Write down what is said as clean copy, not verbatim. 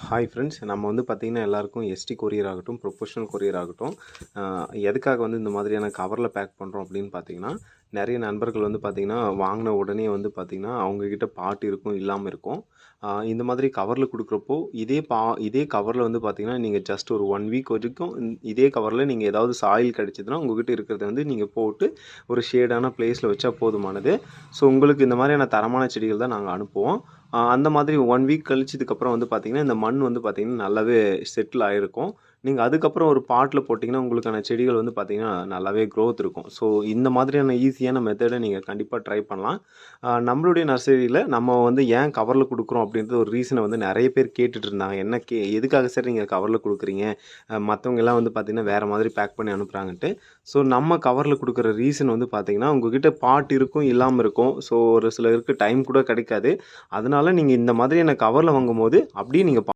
Hi friends, நம்ம வந்து பார்த்திங்கன்னா எல்லாருக்கும் எஸ்டி கொரியர் ஆகட்டும், ப்ரொஃபஷனல் கொரியர் ஆகட்டும், எதுக்காக வந்து இந்த மாதிரியான கவரில் பேக் பண்ணுறோம் அப்படின்னு பார்த்தீங்கன்னா, நிறைய நண்பர்கள் வந்து பார்த்திங்கன்னா வாங்கின உடனே வந்து பார்த்திங்கன்னா அவங்கக்கிட்ட பார்ட் இருக்கும், இல்லாமல் இருக்கும். இந்த மாதிரி கவரில் கொடுக்குறப்போ இதே கவரில் வந்து பார்த்திங்கன்னா நீங்கள் ஜஸ்ட் ஒரு 1 வீக் வரைக்கும் இதே கவரில் நீங்கள் ஏதாவது சாயில் கிடச்சிதுன்னா உங்கள்கிட்ட இருக்கிறத வந்து நீங்கள் போட்டு ஒரு ஷேடான பிளேஸில் வச்சா போதுமானது. ஸோ உங்களுக்கு இந்த மாதிரியான தரமான செடிகள் தான் நாங்கள் அனுப்புவோம். அந்த மாதிரி 1 வீக் கழிச்சதுக்கப்புறம் வந்து பார்த்திங்கன்னா, இந்த மண் வந்து பார்த்திங்கன்னா நல்லாவே செட்டில் ஆகிருக்கும். நீங்கள் அதுக்கப்புறம் ஒரு பாட்டில் போட்டிங்கன்னா உங்களுக்கான செடிகள் வந்து பார்த்திங்கன்னா நல்லாவே க்ரோத் இருக்கும். ஸோ இந்த மாதிரியான ஈஸியான மெத்தடை நீங்கள் கண்டிப்பாக ட்ரை பண்ணலாம். நம்மளுடைய நர்சரியில் நம்ம வந்து ஏன் கவரில் கொடுக்குறோம் அப்படின்ற ஒரு ரீசனை வந்து நிறைய பேர் கேட்டுட்டு இருந்தாங்க. எதுக்காக சார் நீங்கள் கவரில் கொடுக்குறீங்க? மற்றவங்க எல்லாம் வந்து பார்த்திங்கன்னா வேறு மாதிரி பேக் பண்ணி அனுப்புகிறாங்கன்ட்டு. ஸோ நம்ம கவரில் கொடுக்குற ரீசன் வந்து பார்த்திங்கன்னா உங்ககிட்ட பாட் இருக்கும், இல்லாமல் இருக்கும். ஸோ ஒரு சிலருக்கு டைம் கூட கிடைக்காது. அதனால நீங்கள் இந்த மாதிரியான கவரில் வாங்கும்போது அப்படியே நீங்கள்